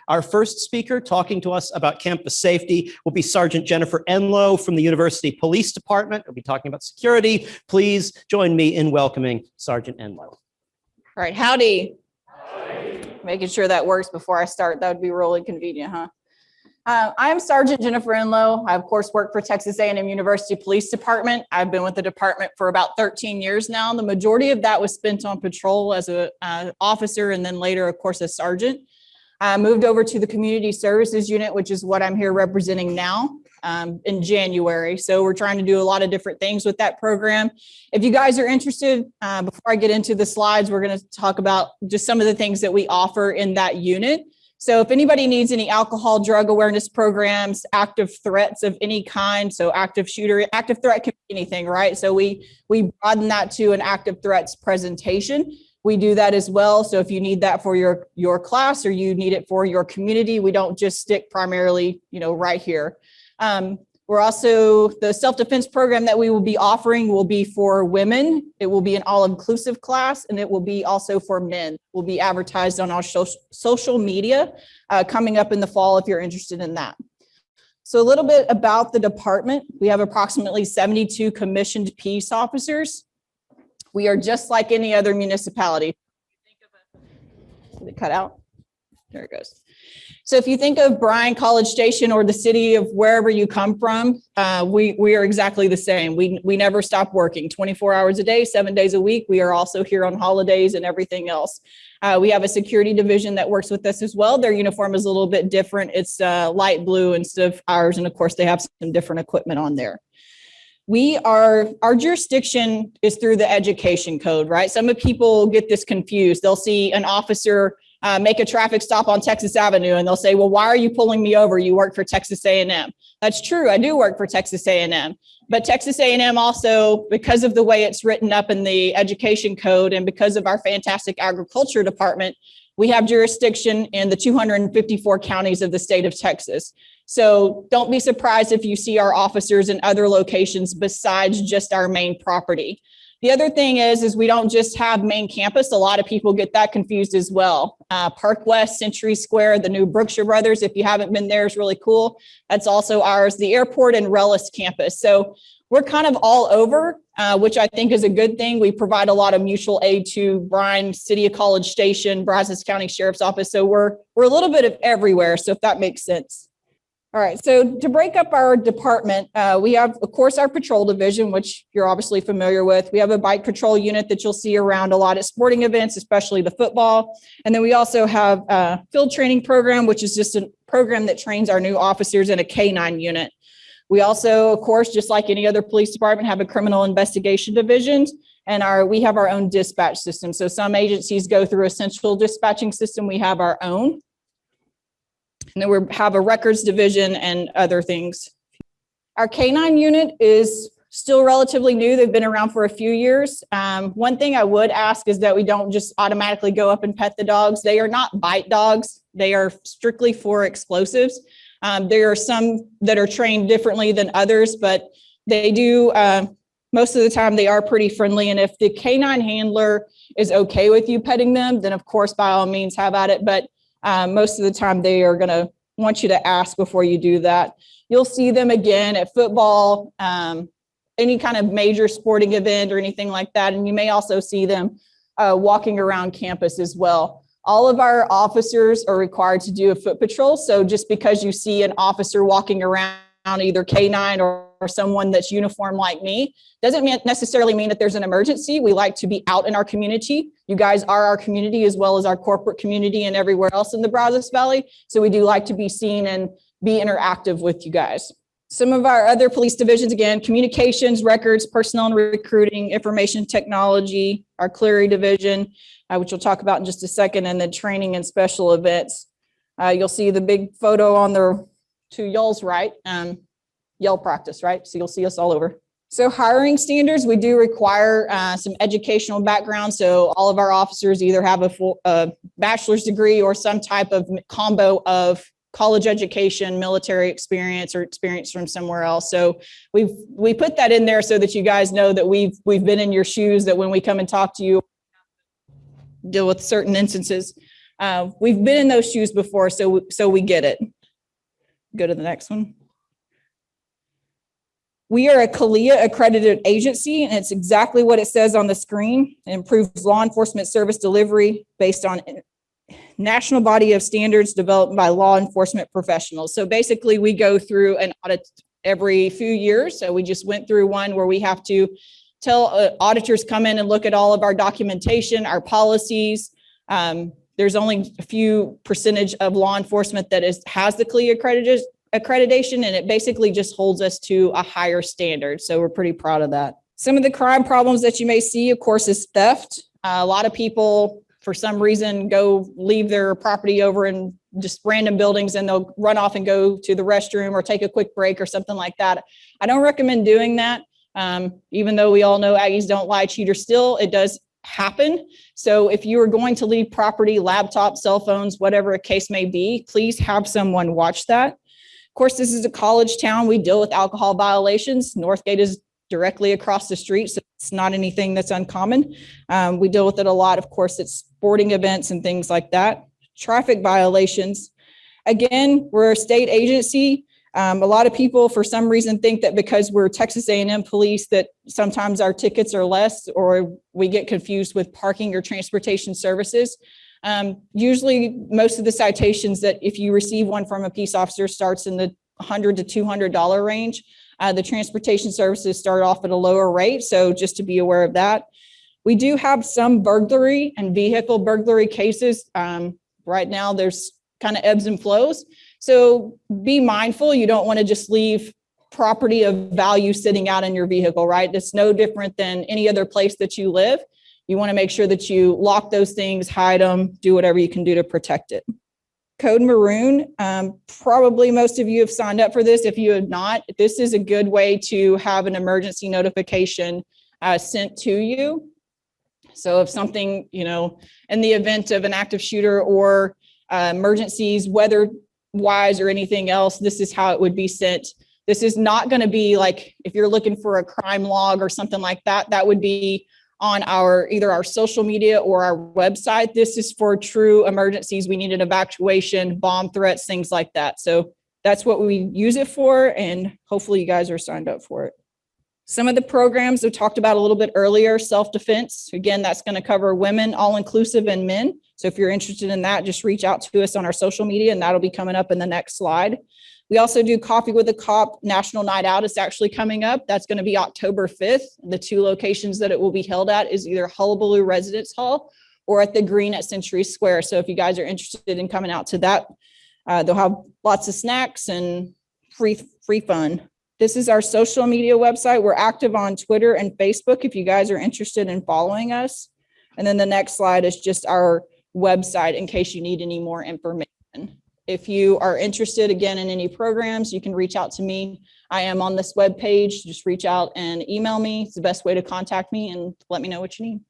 Our first speaker talking to us about campus safety will be Sergeant Jennifer Enlow from the University Police Department. We'll be talking about security. Please join me in welcoming Sergeant Enlow. All right, howdy. Making sure that works before I start. That would be really convenient, huh? I'm Sergeant Jennifer Enlow. I, of course, work for Texas A&M University Police Department. I've been with the department for about 13 years now. The majority of that was spent on patrol as an officer and then later, of course, as sergeant. I moved over to the Community Services Unit, which is what I'm here representing now in January. So we're trying to do a lot of different things with that program. If you guys are interested, before I get into the slides, we're going to talk about just some of the things that we offer in that unit. So if anybody needs any alcohol, drug awareness programs, active threats of any kind, so active shooter, active threat can be anything, right? So we broaden that to an active threats presentation. We do that as well. So if you need that for your class or you need it for your community, we don't just stick primarily, right here. We're also, the self-defense program that we will be offering will be for women. It will be an all-inclusive class, and it will be also for men. Will be advertised on our social media coming up in the fall if you're interested in that. So a little bit about the department. We have approximately 72 commissioned peace officers. We are just like any other municipality. Did it cut out? There it goes. So if you think of Bryan, College Station, or the city of wherever you come from, we are exactly the same. We never stop working 24 hours a day, 7 days a week. We are also here on holidays and everything else. We have a security division that works with us as well. Their uniform is a little bit different. It's light blue instead of ours. And of course, they have some different equipment on there. Our jurisdiction is through the education code, right? Some of people get this confused. They'll see an officer make a traffic stop on Texas Avenue, and they'll say, well, why are you pulling me over? You work for Texas A&M. That's true. I do work for Texas A&M. But Texas A&M also, because of the way it's written up in the education code and because of our fantastic agriculture department, we have jurisdiction in the 254 counties of the state of Texas. So don't be surprised if you see our officers in other locations besides just our main property. The other thing is we don't just have main campus. A lot of people get that confused as well. Park West, Century Square, the new Brookshire Brothers, if you haven't been there, is really cool. That's also ours, the airport and Rellis campus. So we're kind of all over, which I think is a good thing. We provide a lot of mutual aid to Bryan, City of College Station, Brazos County Sheriff's Office. So we're a little bit of everywhere, so if that makes sense. All right, so to break up our department, we have, of course, our patrol division, which you're obviously familiar with. We have a bike patrol unit that you'll see around a lot at sporting events, especially the football. And then we also have a field training program, which is just a program that trains our new officers in a K-9 unit. We also, of course, just like any other police department, have a criminal investigation division, and we have our own dispatch system. So some agencies go through a central dispatching system. We have our own. And then we have a records division and other things. Our K-9 unit is still relatively new. They've been around for a few years. One thing I would ask is that we don't just automatically go up and pet the dogs. They are not bite dogs. They are strictly for explosives. There are some that are trained differently than others, but they do, most of the time they are pretty friendly. And if the K-9 handler is okay with you petting them, then of course, by all means have at it. But most of the time they are gonna want you to ask before you do that. You'll see them again at football, any kind of major sporting event or anything like that. And you may also see them walking around campus as well. All of our officers are required to do a foot patrol. So just because you see an officer walking around either K-9 or someone that's uniformed like me, doesn't necessarily mean that there's an emergency. We like to be out in our community. You guys are our community as well as our corporate community and everywhere else in the Brazos Valley. So we do like to be seen and be interactive with you guys. Some of our other police divisions, again, communications, records, personnel and recruiting, information technology, our Clery division, which we'll talk about in just a second, and then training and special events. You'll see the big photo on the to y'all's right, yell practice, right? So you'll see us all over. So hiring standards, we do require some educational background. So all of our officers either have a bachelor's degree or some type of combo of college education, military experience, or experience from somewhere else. So we put that in there so that you guys know that we've been in your shoes, that when we come and talk to you, deal with certain instances. We've been in those shoes before, so we get it. Go to the next one. We are a CALEA accredited agency, and it's exactly what it says on the screen. It improves law enforcement service delivery based on national body of standards developed by law enforcement professionals. So basically, we go through an audit every few years. So we just went through one where we have to tell auditors come in and look at all of our documentation, our policies. There's only a few percentage of law enforcement that has the CALEA accreditation, and it basically just holds us to a higher standard. So we're pretty proud of that. Some of the crime problems that you may see, of course, is theft. A lot of people, for some reason, leave their property over in just random buildings, and they'll run off and go to the restroom or take a quick break or something like that. I don't recommend doing that. Even though we all know Aggies don't lie, cheat, or steal, it does happen. So if you are going to leave property, laptops, cell phones, whatever a case may be, please have someone watch that. Of course, this is a college town. We deal with alcohol violations. Northgate is directly across the street, so it's not anything that's uncommon. We deal with it a lot. Of course, it's sporting events and things like that. Traffic violations. Again, we're a state agency. A lot of people, for some reason, think that because we're Texas A&M police that sometimes our tickets are less, or we get confused with parking or transportation services. Usually, most of the citations that if you receive one from a peace officer starts in the $100 to $200 range. The transportation services start off at a lower rate, so just to be aware of that. We do have some burglary and vehicle burglary cases. Right now, there's kind of ebbs and flows. So be mindful. You don't want to just leave property of value sitting out in your vehicle, right? It's no different than any other place that you live. You want to make sure that you lock those things, hide them, do whatever you can do to protect it. Code Maroon, probably most of you have signed up for this. If you have not, this is a good way to have an emergency notification sent to you. So if something, in the event of an active shooter or emergencies, weather-wise or anything else, this is how it would be sent. This is not going to be like if you're looking for a crime log or something like that, that would be on either our social media or our website. This is for true emergencies. We need an evacuation, bomb threats, things like that. So that's what we use it for, and hopefully you guys are signed up for it. Some of the programs we talked about a little bit earlier, self-defense. Again, that's going to cover women, all-inclusive, and men. So if you're interested in that, just reach out to us on our social media, and that'll be coming up in the next slide. We also do Coffee with a Cop National Night Out. It's actually coming up. That's going to be October 5th. The two locations that it will be held at is either Hullabaloo Residence Hall or at the Green at Century Square. So if you guys are interested in coming out to that, they'll have lots of snacks and free fun. This is our social media website. We're active on Twitter and Facebook if you guys are interested in following us. And then the next slide is just our website in case you need any more information. If you are interested, again, in any programs, you can reach out to me. I am on this webpage. Just reach out and email me. It's the best way to contact me and let me know what you need.